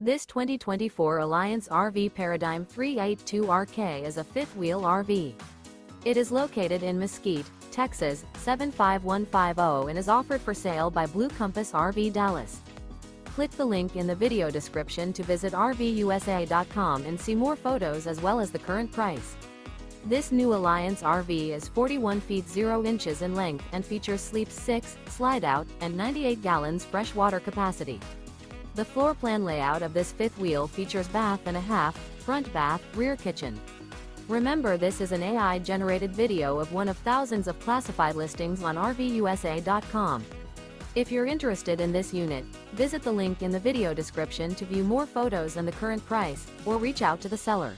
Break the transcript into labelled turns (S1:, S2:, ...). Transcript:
S1: This 2024 Alliance RV Paradigm 382RK is a fifth-wheel RV. It is located in Mesquite, Texas, 75150 and is offered for sale by Blue Compass RV Dallas. Click the link in the video description to visit RVUSA.com and see more photos as well as the current price. This new Alliance RV is 41 feet 0 inches in length and features sleep 6, slide-out, and 98 gallons fresh water capacity. The floor plan layout of this fifth wheel features bath and a half, front bath, rear kitchen. Remember, this is an AI-generated video of one of thousands of classified listings on RVUSA.com. If you're interested in this unit, visit the link in the video description to view more photos and the current price, or reach out to the seller.